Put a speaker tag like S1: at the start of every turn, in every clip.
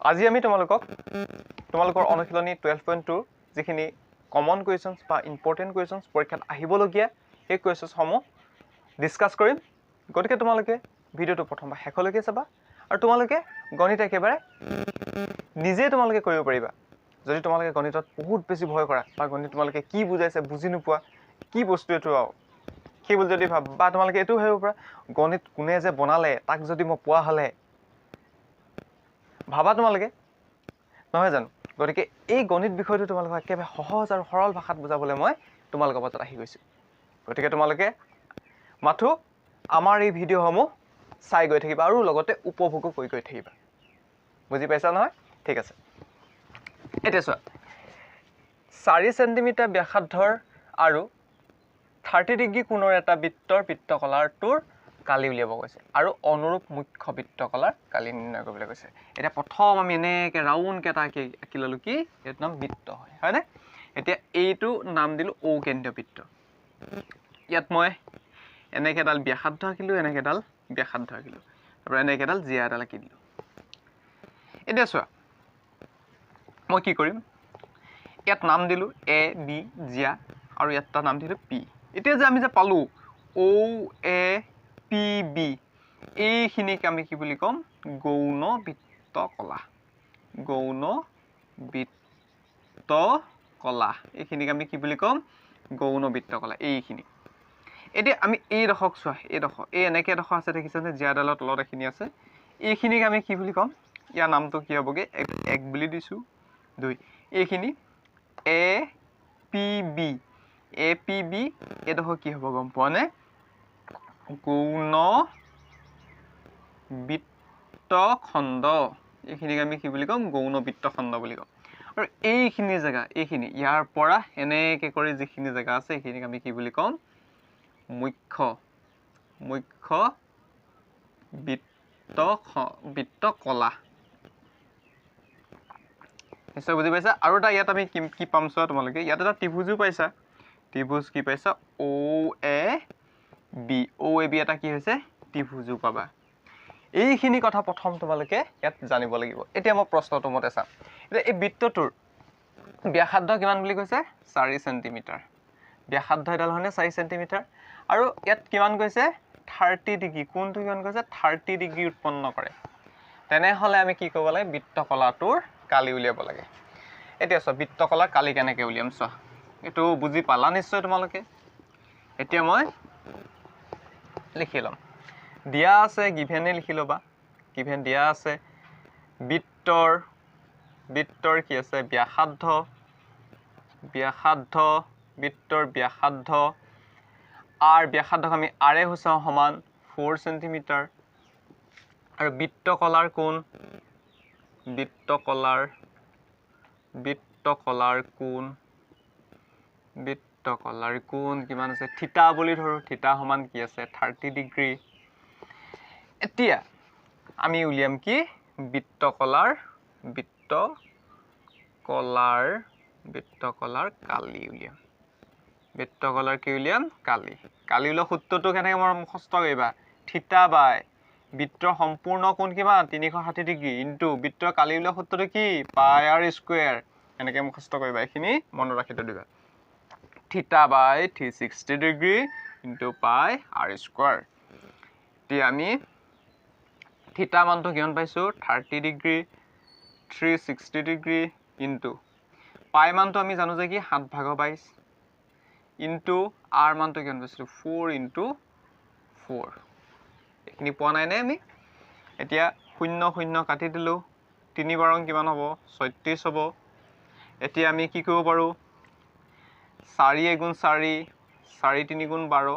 S1: আজি আমি তোমালোকৰ অনুশীলনী 12.2 যিখিনি কমন কুৱেশ্যনছ বা ইম্পৰ্টেণ্ট কুৱেশ্যনছ পৰীক্ষাত আহিবলগীয়া সেই কুৱেশ্যনছসমূহ ডিছকাছ কৰিম। গতিকে তোমালোকে ভিডিঅ'টো প্ৰথমবাৰ শেষলৈকে চাবা আৰু তোমালোকে গণিত একেবাৰে নিজে তোমালোকে কৰিব পাৰিবা। যদি তোমালোকে গণিতত বহুত বেছি ভয় কৰা বা গণিত তোমালোকে কি বুজাইছে বুজি নোপোৱা, কি বস্তু এইটো আৰু সেইবোৰ যদি ভাব বা তোমালোকে এইটো ভাবিব পাৰা গণিত কোনে যে বনালে তাক যদি মই পোৱা হ'লে, ভাবা তোমালোকে নহয় জানো? গতিকে এই গণিত বিষয়টো তোমালোকক একেবাৰে সহজ আৰু সৰল ভাষাত বুজাবলৈ মই তোমালোকৰ মাজত আহি গৈছোঁ। গতিকে তোমালোকে মাথো আমাৰ এই ভিডিঅ'সমূহ চাই গৈ থাকিবা আৰু লগতে উপভোগো কৰি গৈ থাকিবা। বুজি পাইছা নহয়? ঠিক আছে। এতিয়া চোৱা, 4 চেণ্টিমিটাৰ ব্যাসাৰ্ধৰ আৰু 30 ডিগ্ৰী কোণৰ এটা বৃত্তকলাৰটোৰ কালি উলিয়াব কৈছে আৰু অনুৰূপ মুখ্য বৃত্তকলাৰ কালি নিৰ্ণয় কৰিবলৈ কৈছে। এতিয়া প্ৰথম আমি এনেকৈ ৰাউণ্ডকৈ এটা আঁকি ল'লোঁ, কি এইটো নাম বৃত্ত হয়, হয়নে? এতিয়া এইটো নাম দিলোঁ অকেন্দ্ৰীয় বৃত্ত। ইয়াত মই এনেকৈ এডাল ব্যাসাৰ্ধ আঁকিলোঁ, এনেকৈ এডাল ব্যাসাৰ্ধ আঁকিলোঁ, তাৰপৰা এনেকৈ এডাল জিয়া এডাল আঁকি দিলোঁ। এতিয়া চোৱা, মই কি কৰিম, ইয়াত নাম দিলোঁ এ বি জিয়া আৰু ইয়াত এটা নাম দিলোঁ পি। এতিয়া যে আমি যে পালোঁ OAPB, এইখিনিক আমি কি বুলি ক'ম? গৌণ বৃত্তকলা। গৌণ বৃত্তকলা, এইখিনিক আমি কি বুলি ক'ম? গৌণ বৃত্তকলা। এইখিনি এতিয়া আমি এইডোখৰক চোৱা, এইডোখৰ এই এনেকৈ এডোখৰ আছে দেখিছেনে? জিয়াডালৰ তলত এইখিনি আছে, এইখিনিক আমি কি বুলি ক'ম? ইয়াৰ নামটো কি হ'বগৈ? 1 বুলি দিছোঁ, 2। এইখিনি APB, APB এইডোখৰ কি হ'ব গম পোৱা নে? গৌণ বৃত্তখণ্ড। এইখিনিক আমি কি বুলি ক'ম? গৌণ বৃত্তখণ্ড বুলি ক'ম। আৰু এইখিনি জেগা, এইখিনি ইয়াৰ পৰা এনেকৈ কৰি যিখিনি জেগা আছে এইখিনিক আমি কি বুলি ক'ম? মুখ্য বৃত্তকলা। নিশ্চয় বুজি পাইছা? আৰু এটা ইয়াত আমি কি পাম চোৱা, তোমালোকে ইয়াত এটা ত্ৰিভুজো পাইছা। ত্ৰিভুজ কি পাইছা? OAB এটা কি হৈছে? ত্ৰিভুজো পাবা। এইখিনি কথা প্ৰথম তোমালোকে ইয়াত জানিব লাগিব। এতিয়া মই প্ৰশ্নটো মতে চাম। এতিয়া এই বৃত্তটোৰ ব্যাসাৰ্ধ কিমান বুলি কৈছে? 4 চেণ্টিমিটাৰ। ব্যাসাৰ্ধ এডাল হয়নে 4 চেণ্টিমিটাৰ? আৰু ইয়াত কিমান কৈছে? 30 ডিগ্ৰী। কোনটো কিমান কৈছে? 30 ডিগ্ৰী উৎপন্ন কৰে। তেনেহ'লে আমি কি কৰিব লাগে? বৃত্তকলাটোৰ কালি উলিয়াব লাগে। এতিয়া চোৱা, বৃত্তকলাৰ কালি কেনেকৈ উলিয়াম চোৱা। এইটো বুজি পালা নিশ্চয় তোমালোকে। এতিয়া মই লিখি ল'ম, দিয়া আছে গিভেনে লিখি ল'বা। গিভেন দিয়া আছে বৃত্তৰ কি আছে? ব্যাসাৰ্ধ, বৃত্তৰ ব্যাসাৰ্ধ ব্যাসাৰ্ধক আমি আৰে সূচাওঁ সমান 4 চেণ্টিমিটাৰ। আৰু বৃত্তকলাৰ কোণ, বৃত্তকলাৰ কোণ কিমান আছে? থিতা বুলি ধৰোঁ। থিতা সমান কি আছে? 30 ডিগ্ৰী। এতিয়া আমি উলিয়াম কি? বৃত্তকলাৰ কালি উলিয়াম। বৃত্তকলাৰ কি উলিয়াম? কালি উলিওৱা সূত্ৰটো কেনেকৈ মই মুখস্থ কৰিবা? থিতা বাই বৃত্তৰ সম্পূৰ্ণ কোণ কিমান? 360 ডিগ্ৰী ইনটু বৃত্তৰ কালি উলিওৱা সূত্ৰটো কি? পাই আৰ স্কুৱেৰ। এনেকৈ মুখস্থ কৰিবা। এইখিনি মনত ৰাখি থৈ দিবা। Theta by 360 degree into pi r square. এতিয়া আমি থিতা মানটো কিমান পাইছোঁ? 30 ডিগ্ৰী 360 ডিগ্ৰী ইনটু পাই মানটো আমি জানো যে কি 7/22 ইনটু আৰ মানটো কিমান পাইছিলোঁ? 4 ইনটু 4। এইখিনি পোৱা নাই নে আমি? এতিয়া 0 0 কাটি দিলোঁ, 3 বাৰং কিমান হ'ব? 36 হ'ব। এতিয়া আমি কি কৰিব পাৰোঁ? 4 এগুণ 4, 4 3 গুণ 12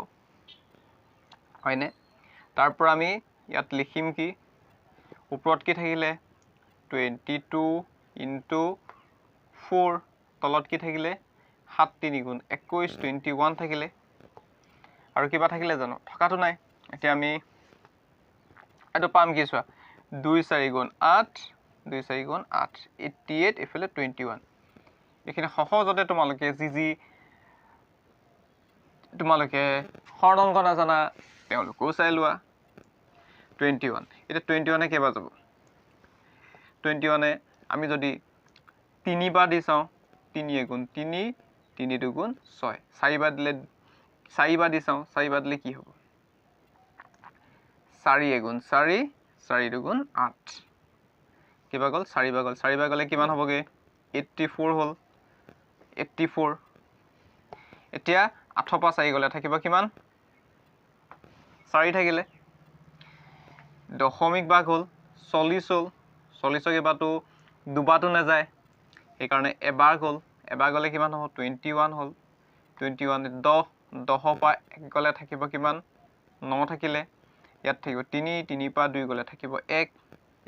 S1: হয়নে? তাৰ পৰা আমি ইয়াত লিখিম কি? ওপৰত কি থাকিলে? 22 ইনটু 4, তলত কি থাকিলে? 7 3 গুণ 21, 21 থাকিলে। আৰু কিবা থাকিলে জানো? থকাটো নাই। এতিয়া আমি এইটো পাম কি চোৱা, 2 4 গুণ 8, 2 4 গুণ 8, 88, এইফালে 21। এইখিনি সহজতে তোমালোকে তোমালোকে হৰণ অংক নাজানা তেওঁলোকেও চাই লোৱা। 21, এতিয়া 21 কেইবাৰ যাব? 21 আমি যদি 3 বাৰ দি চাওঁ 3 গুণ 3 3 দুগুণ 6 4 বাৰ দিলে 4 বাৰ দি চাওঁ 4 বাৰ দিলে কি হ'ব 4 গুণ 4 4 দুগুণ 8 কিবা গ'ল 4 বাৰ গ'ল 4 বাৰ গ'লে কিমান হ'বগে 84 হ'ল 84 এতিয়া 8 পৰা 4 গ'লে থাকিব কিমান 4 থাকিলে দশমিক ভাগ হ'ল 40 হ'ল 40ক এবাৰটো দুবাৰটো নাযায় সেইকাৰণে এবাৰ গ'লে কিমান হ'ব 21 হ'ল 21 10 পৰা 1 গ'লে থাকিব কিমান 9 থাকিলে ইয়াত থাকিব 3 3 পৰা 2 গ'লে থাকিব 1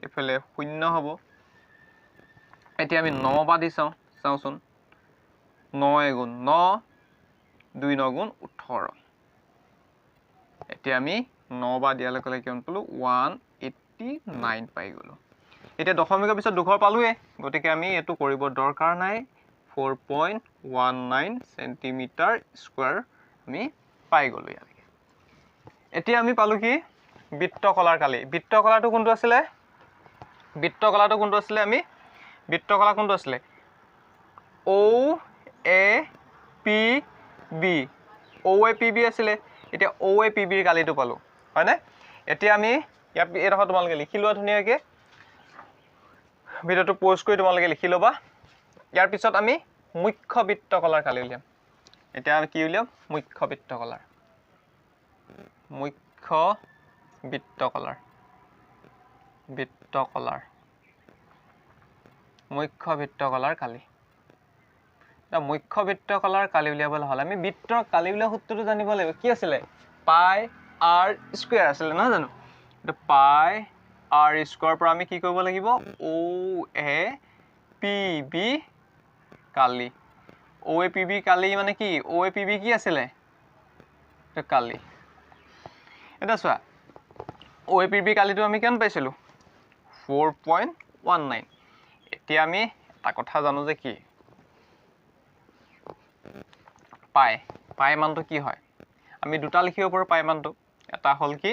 S1: এফালে 0 হ'ব এতিয়া আমি 9 পৰা দি চাওঁচোন 9 গুণ 9 2 9 গুণ 18 এতিয়া আমি 9 বাৰ দিয়াৰ লগে লগে কিমান পালো 189 পাই গ'লো এতিয়া দশমিকৰ পিছত দুঘৰ পালোৱে গতিকে আমি এটো কৰিব দৰকাৰ নাই 4.19 সেন্টিমিটাৰ স্কয়াৰ আমি পাই গ'লো ইয়ালৈকে এতিয়া আমি পালো কি বৃত্তকলাৰ কালি বৃত্তকলাটো কোনটো আছিলে আমি বৃত্তকলা কোনটো আছিলে O A P B আছিলে এতিয়া O A P B ৰ কালিটো পালো হয়নে এতিয়া আমি ইয়াত এডখৰ তোমালোকে লিখি লোৱা ধুনীয়াকে ভিডিওটো পোষ্ট কৰি তোমালোকে লিখি লবা ইয়াৰ পিছত আমি মুখ্য বৃত্তকলাৰ কালি উলিয়াম এতিয়া আমি কি উলিয়াম মুখ্য বৃত্তকলাৰ কালি মুখ্য বৃত্তকলাৰ কালি উলিয়াবলৈ হ'লে আমি বৃত্তৰ কালি উলিওৱা সূত্ৰটো জানিব লাগিব কি আছিলে পাই r স্কয়াৰ আছিলে নহয় জানো তো পাই r স্কয়াৰ পৰা আমি কি কৰিব লাগিব O A P B Kali O A P B কালি মানে কি O A P B কি আছিলে তো কালি এটা চোৱা O A P B কালিটো আমি কেন পাইছিলো 4.19 এতিয়া আমি এটা কথা জানো যে কি পাই মানটো কি হয় আমি দুটা লিখিব পাৰো পাই মানটো এটা হল কি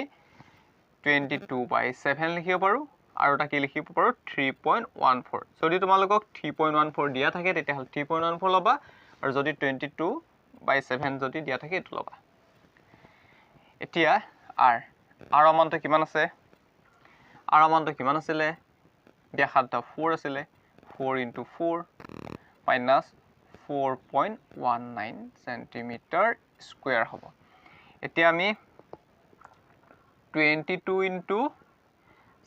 S1: 22/7 লিখিব পাৰো আৰু এটা কি লিখিব পাৰো 3.14 যদি তোমালোকক 3.14 দিয়া থাকে তেতিয়া হল 3.14 লবা আৰু যদি 22/7 যদি দিয়া থাকে এটো লবা এতিয়া r মানটো কিমান আছে r মানটো কিমান আছিলে ব্যাসাৰ্ধ 4 আছিলে 4 * 4 minus 4.19 সেন্টিমিটাৰ স্কয়াৰ হ'ব এতিয়া আমি 22 *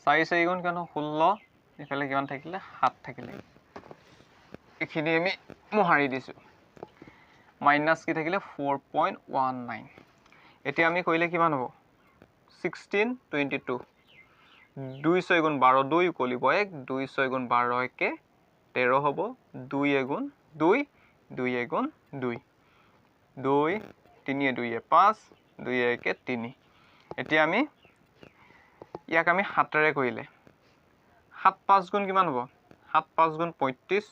S1: 4 4 গুণ কিমান 16 এফালে কিমান থাকিলে 7 থাকিলে এখিনি আমি মোহাৰি দিছো মাইনাস কি থাকিলে 4.19 এতিয়া আমি কইলে কিমান হ'ব 16 22 2 6 গুণ 12 2 কলিব 1 2 6 গুণ 12 একে 13 হ'ব 2 গুণ 2 2 গুণ 2 2 3 2 5 2 একে 3 এতিয়া আমি ইয়াক আমি 7 ৰে কইলে 7 5 গুণ কিমান হ'ব 7 5 গুণ 35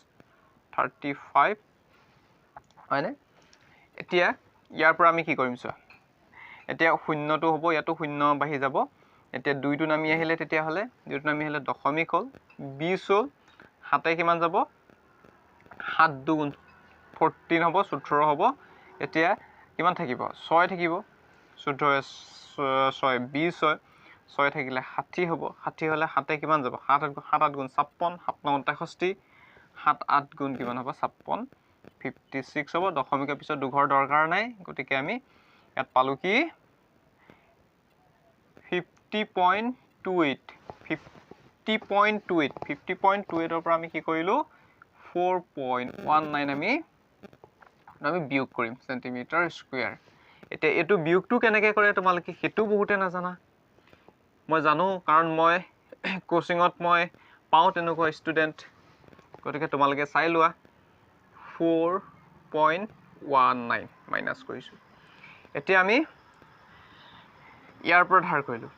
S1: 35 হয়নে এতিয়া ইয়াৰ পৰা আমি কি কৰিম চোৱা এতিয়া শূন্যটো হ'ব ইয়াতো শূন্য বাঢ়ি যাব এতিয়া 2 টো নামি আহিলে তেতিয়া হলে 2 টো নামি আহিলে দশমিক হ'ল 20 হ'ল 7 কিমান যাব 7 দুগুণ 14 হ'ব 18 হ'ব এতিয়া কিমান থাকিব 6 থাকিব 14 6 20 হয় 6 থাকিলে 60 হ'ব 60 হলে 7 কিমান যাব 7 8 গুণ 56 7 9 63 7 8 গুণ কিমান হ'ব 56 56 হ'ব দশমিকৰ পিছত দুঘৰ দৰকাৰ নাই গতিকে আমি ইয়াত পালো কি 50.28 ৰ পৰা আমি কি কৰিলো 4.19 আমি বিয়োগ কৰিম সেন্টিমিটাৰ স্কয়াৰ এতিয়া এটো বিয়োগটো কেনেকৈ কৰে তোমালোকে হেতু বহুতে নাজানা মই জানো কাৰণ মই কোচিংত মই পাও তেনেকুৱা ষ্টুডেন্ট গতিকে তোমালোকে চাই লোৱা 4.19 মাইনাস কৰিছো এতিয়া আমি ইয়াৰ পৰা ধাৰ কৰিলো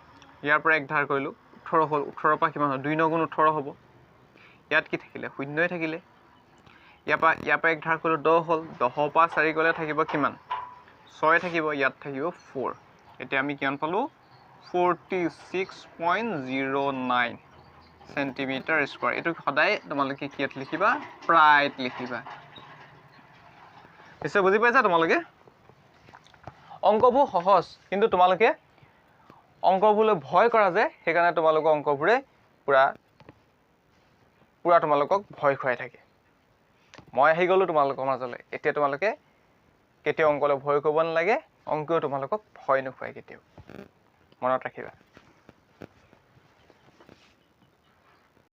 S1: ইয়াৰ পৰা এক ধাৰ কৰিলো 18 হল 18 পৰা কিমান 2 9 গুণ 18 হ'ব ইয়াত কি থাকিলে শূন্যই থাকিলে ইয়াৰ পৰা এক ধাৰ কৰিলো 10 হল 10 পৰা 4 গলে থাকিব কিমান 6 থাকিব ইয়াত থাকিব 4 এতিয়া আমি কিমান পালো 46.09 সেন্টিমিটাৰ স্কোৱাৰ এইটো সদায় তোমালোকে কিয়ত লিখিবা প্ৰায়ত লিখিবা নিশ্চয় বুজি পাইছা তোমালোকে অংকবোৰ সহজ কিন্তু তোমালোকে অংকবোৰলৈ ভয় কৰা যে সেইকাৰণে তোমালোকৰ অংকবোৰে পুৰা তোমালোকক ভয় খুৱাই থাকে মই আহি গ'লো তোমালোকৰ মাজলৈ এতিয়া তোমালোকে কেতিয়াও অংকলৈ ভয় কৰিব নালাগে অংকও তোমালোকক ভয় নোখুৱাই কেতিয়াও মনত ৰাখিবা